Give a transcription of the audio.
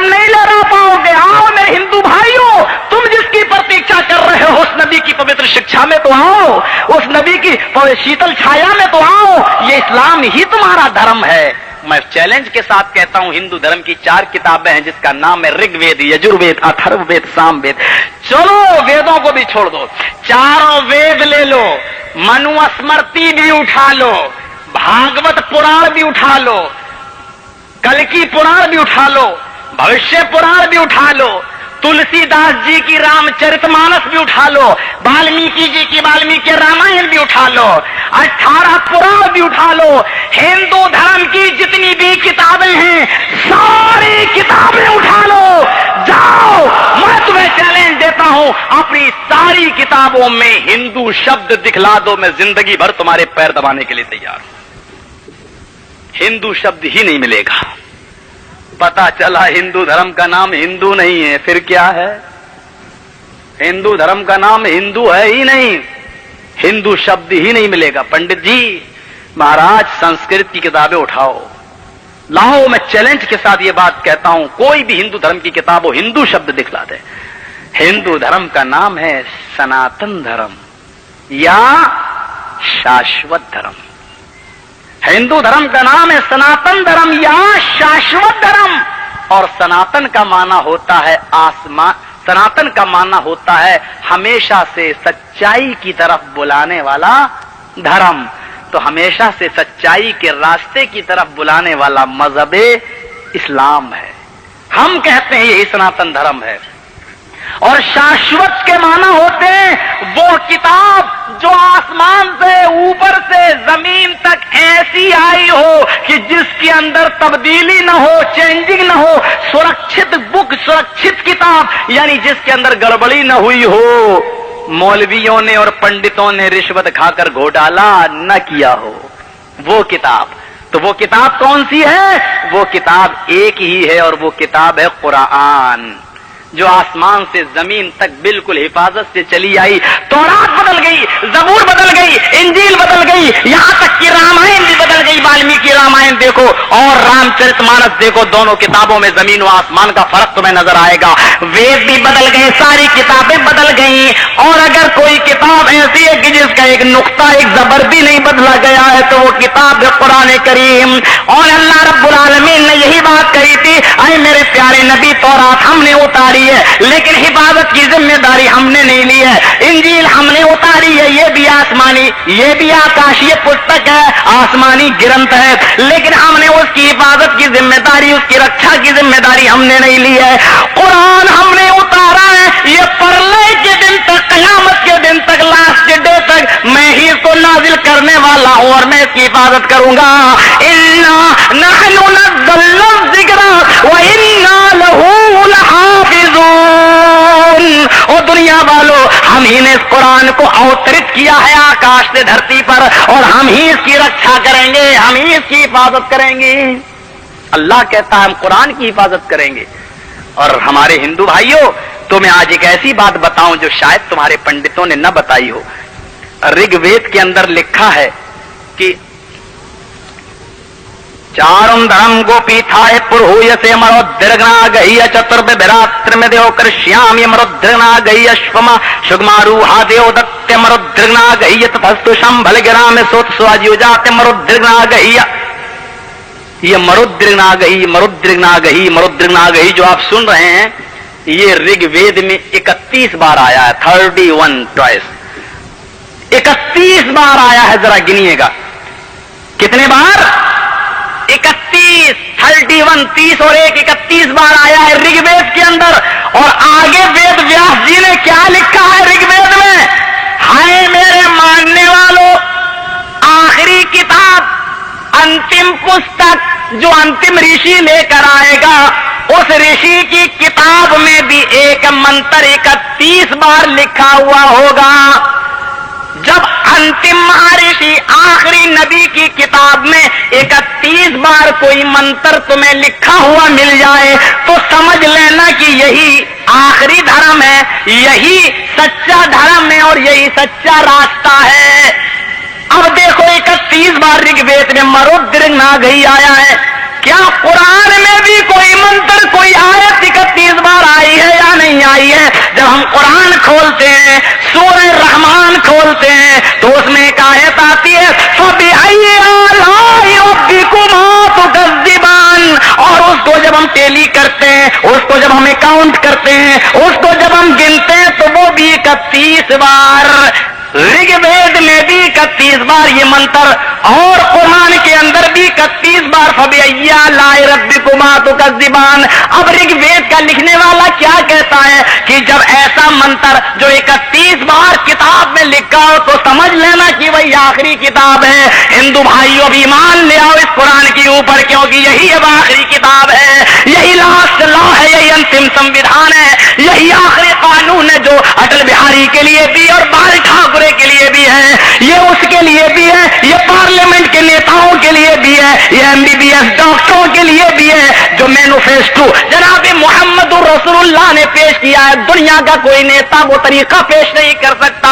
जन्म नहीं लड़ा पाओगे। आओ मेरे हिंदू भाइयों, तुम जिसकी प्रतीक्षा कर रहे हो उस नबी की पवित्र शिक्षा में तो आओ, उस नबी की शीतल छाया में तो आओ। ये इस्लाम ही तुम्हारा धर्म है। मैं चैलेंज के साथ कहता हूं, हिंदू धर्म की 4 किताबें हैं जिसका नाम है ऋग्वेद, यजुर्वेद, अथर्ववेद, सामवेद। चलो वेदों को भी छोड़ दो, चारों वेद ले लो, मनुस्मृति भी उठा लो, भागवत पुराण भी उठा लो, कल्कि पुराण भी उठा लो, भविष्य पुराण भी उठा लो, तुलसीदास जी की रामचरितमानस भी उठा लो, वाल्मीकि जी की वाल्मीकि रामायण भी उठा लो, 18 पुराण भी उठा लो। हिंदू धर्म की जितनी भी किताबें हैं सारी किताबें उठा लो। जाओ, मैं तुम्हें चैलेंज देता हूं, अपनी सारी किताबों में हिंदू शब्द दिखला दो, मैं जिंदगी भर तुम्हारे पैर दबाने के लिए तैयार हूं। हिंदू शब्द ही नहीं मिलेगा। पता चला हिंदू धर्म का नाम हिंदू नहीं है, फिर क्या है? हिंदू धर्म का नाम हिंदू है ही नहीं, हिंदू शब्द ही नहीं मिलेगा। पंडित जी महाराज संस्कृत की किताबें उठाओ, लाओ, मैं चैलेंज के साथ ये बात कहता हूं, कोई भी हिंदू धर्म की किताब हो हिंदू शब्द दिखला दे। हिंदू धर्म का नाम है सनातन धर्म या शाश्वत धर्म। हिंदू धर्म का नाम है सनातन धर्म या शाश्वत धर्म। और सनातन का माना होता है आसमान, सनातन का माना होता है हमेशा से सच्चाई की तरफ बुलाने वाला धर्म। तो हमेशा से सच्चाई के रास्ते की तरफ बुलाने वाला मजहब इस्लाम है। हम कहते हैं यही सनातन धर्म है। और शाश्वत के माना होते हैं वो किताब जो आसमान से ऊपर से जमीन तक ऐसी आई हो कि जिसके अंदर तब्दीली न हो, चेंजिंग न हो, सुरक्षित बुक, सुरक्षित किताब, यानी जिसके अंदर गड़बड़ी न हुई हो, मौलवियों ने और पंडितों ने रिश्वत खाकर घोटाला न किया हो, वो किताब। तो वो किताब कौन सी है? वो किताब एक ही है और वो किताब है कुरान, जो आसमान से जमीन तक बिल्कुल हिफाजत से चली आई। तौरात बदल गई, जबूर बदल गई, इंजील बदल गई, यहां तक कि रामायण भी बदल गई। वाल्मीकि रामायण देखो और रामचरितमानस देखो, दोनों किताबों में जमीन व आसमान का फर्क तुम्हें नजर आएगा। वेद भी बदल गए, सारी किताबें बदल गई। और अगर कोई किताब ऐसी है कि जिसका एक नुक्ता, एक जबर भी नहीं बदला गया है, तो वो किताब है कुरान करीम। और अल्लाह रब्बुल आलमीन ने यही बात कही थी, अरे मेरे प्यारे नबी, तौरात हमने उतारी है लेकिन हिफाजत की जिम्मेदारी हमने नहीं ली है। इंजील हमने उतारी है, ये भी आसमानी, ये भी आकाशीय पुस्तक है, आसमानी ग्रंथ है, लेकिन हमने उसकी हिफाजत की जिम्मेदारी, उसकी रक्षा की जिम्मेदारी हमने नहीं ली है। कुरान हमने उतारा है, ये परलय के दिन तक, कयामत के दिन तक, लास्ट डे तक मैं ही इसको नाजिल करने वाला हूं और मैं इसकी हिफाजत करूंगा। इन्ना नहनु नज़्ज़लना ज़िक्रा व इन्ना लहू लहाफ़िज़ून। और दुनिया वालों, हम ही ने इस कुरान को अवतरित किया है आकाश से धरती पर, और हम ही इसकी रक्षा करेंगे, हम ही इसकी हिफाजत करेंगे। अल्लाह कहता है हम कुरान की हिफाजत करेंगे। और हमारे हिंदू भाइयों, तो मैं आज एक ऐसी बात बताऊं जो शायद तुम्हारे पंडितों ने न बताई हो। ऋग्वेद के अंदर लिखा है कि चारुम धर्म गोपीथाय पुरुहूयसे मरोद्रगना गह्य चतुर्विभ्रात्र में देव कृष्याम मरोद्रगना गह्य श्वमा सुगमारूहा देव दत्त मरोद्रगना गह्य तथस्तु शंभल गिरा में सोत स्वाजुजात मरोद्रगना गह्य। ये मरुद्रगना गही जो आप सुन रहे हैं, ये ऋग्वेद में 31 बार आया है, 31 ट्वाइस, 31 बार आया है। जरा गिनिएगा कितने बार? 31, 31, 30 और 1, 31 बार आया है ऋग्वेद के अंदर। और आगे वेद व्यास जी ने क्या लिखा है ऋग्वेद में? हाय मेरे मानने वालों, आखिरी किताब, अंतिम पुस्तक जो अंतिम ऋषि लेकर आएगा, उस ऋषि की किताब में भी एक मंत्र 31 बार लिखा हुआ होगा। जब अंतिम महर्षि आखिरी नबी की किताब में 31 बार कोई मंत्र तुम्हें लिखा हुआ मिल जाए, तो समझ लेना कि यही आखिरी धर्म है, यही सच्चा धर्म है और यही सच्चा रास्ता है। अब देखो 31 बार ऋग्वेद में मरुद्रगना गही आया है। क्या कुरान में भी कोई मंत्र, कोई आयत کو جب ہمیں کاؤنٹ کرتے ہیں، اس کو جب ہم گنتے ہیں تو وہ بھی 31 بار، رگ وید میں بھی 31 بار یہ منتر، اور قرآن کے اندر بھی 31 بار فَبِأَيِّ آلَاءِ رَبِّكُمَا تُكَذِّبَانِ۔ اب رگ وید کا لکھنے والا کیا کہتا ہے کہ جب ایسا منتر جو 31 بار کتاب میں لکھا ہو تو سمجھ لینا کہ وہی آخری کتاب ہے۔ ہندو بھائیوں بھی ایمان لے آؤ اس قرآن کے اوپر، کیونکہ یہی اب آخری کتاب ہے، یہی لاسٹ لا ہے، یہی انتم سموِدھان ہے، یہی آخری قانون ہے جو اٹل بہاری کے لیے بھی اور بال ٹھاکرے کے لیے بھی ہے، یہ اس کے لیے بھی ہے، یہ پارلیمنٹ کے نیتاؤں کے لیے بھی ہے، یہ MBBS ڈاکٹروں کے لیے بھی ہے، جو مینوفیسٹو جناب محمد رسول اللہ نے پیش کیا ہے۔ دنیا کا کوئی نیتا وہ طریقہ پیش نہیں کر سکتا